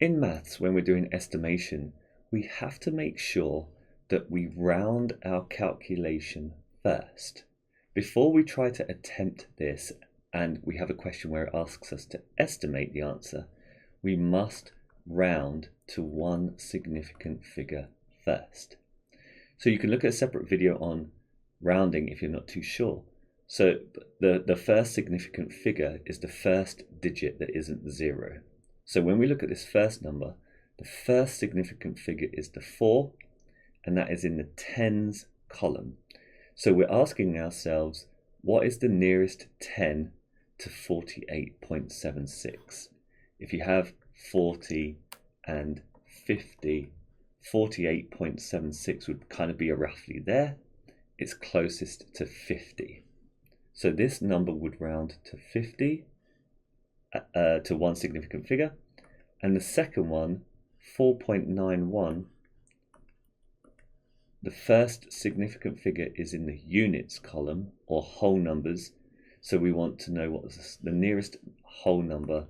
In maths, when we're doing estimation, we have to make sure that we round our calculation first. Before we try to attempt this and we have a question where it asks us to estimate the answer, we must round to one significant figure first. So you can look at a separate video on rounding if you're not too sure. So the first significant figure is the first digit that isn't 0. So when we look at this first number, the first significant figure is the 4, and that is in the tens column. So we're asking ourselves, what is the nearest 10 to 48.76? If you have 40 and 50, 48.76 would kind of be roughly there. It's closest to 50. So this number would round to 50, to one significant figure. And the second one, 4.91, the first significant figure is in the units column, or whole numbers. So we want to know what the nearest whole number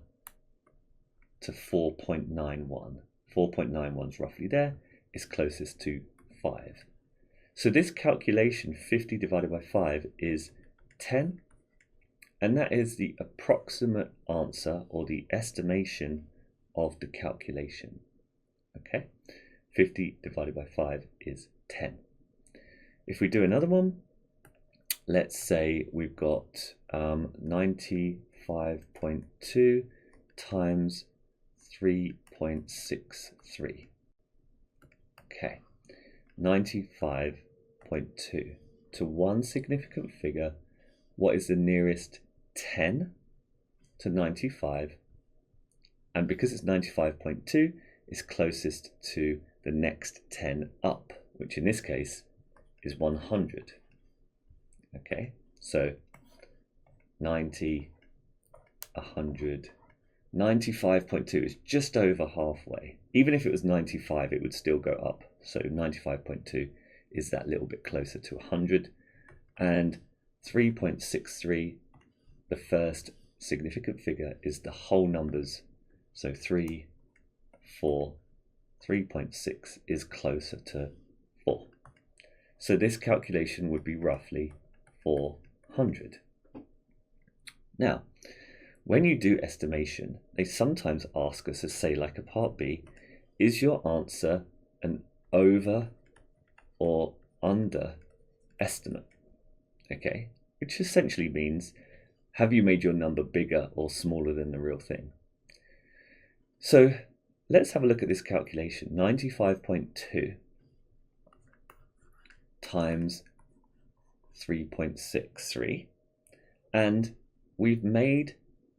to 4.91. 4.91 is roughly there, is closest to 5. So this calculation, 50 divided by 5, is 10, and that is the approximate answer or the estimation of the calculation. Okay, 50 divided by 5 is 10. If we do another one, let's say we've got 95.2 times 3.63. Okay, 95.2 to one significant figure. What is the nearest 10 to 95? And because it's 95.2, it's closest to the next 10 up, which in this case is 100. Okay, so 90, 100, 95.2 is just over halfway. Even if it was 95, it would still go up. So 95.2 is that little bit closer to 100. And 3.63, the first significant figure, is the whole numbers. So 3, 4, 3.6 is closer to 4. So this calculation would be roughly 400. Now, when you do estimation, they sometimes ask us to say, like a part B, is your answer an over or under estimate? Okay, which essentially means, have you made your number bigger or smaller than the real thing? So let's have a look at this calculation. 95.2 times 3.63, and we've made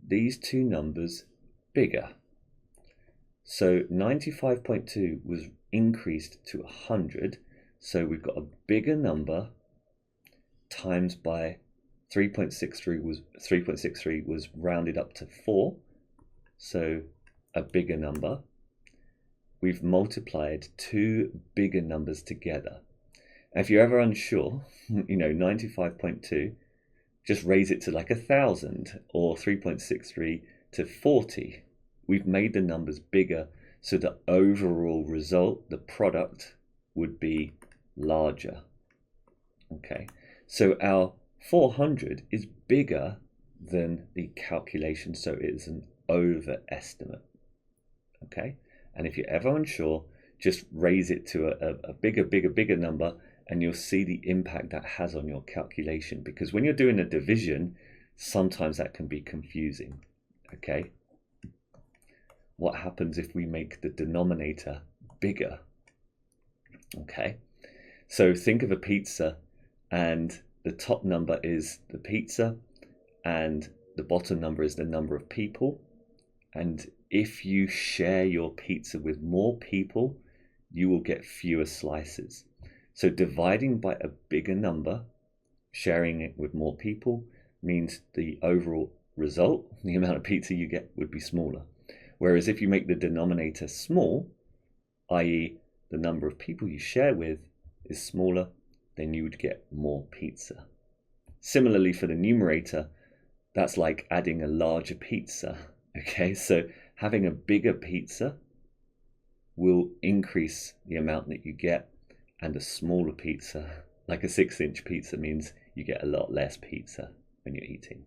these two numbers bigger. So 95.2 was increased to 100, so we've got a bigger number times by 3.63 was rounded up to 4, so a bigger number. We've multiplied two bigger numbers together. And if you're ever unsure, 95.2, just raise it to like 1,000, or 3.63 to 40. We've made the numbers bigger, so the overall result, the product, would be larger. Okay, so our 400 is bigger than the calculation, so it is an overestimate. Okay, and if you're ever unsure, just raise it to a bigger number, and you'll see the impact that has on your calculation, because when you're doing a division, sometimes that can be confusing. Okay, what happens if we make the denominator bigger? Okay, so think of a pizza, and the top number is the pizza and the bottom number is the number of people. And if you share your pizza with more people, you will get fewer slices. So dividing by a bigger number, sharing it with more people, means the overall result, the amount of pizza you get, would be smaller. Whereas if you make the denominator small, i.e. the number of people you share with is smaller, then you would get more pizza. Similarly for the numerator, that's like adding a larger pizza. Okay, so having a bigger pizza will increase the amount that you get, and a smaller pizza, like a 6-inch pizza, means you get a lot less pizza when you're eating.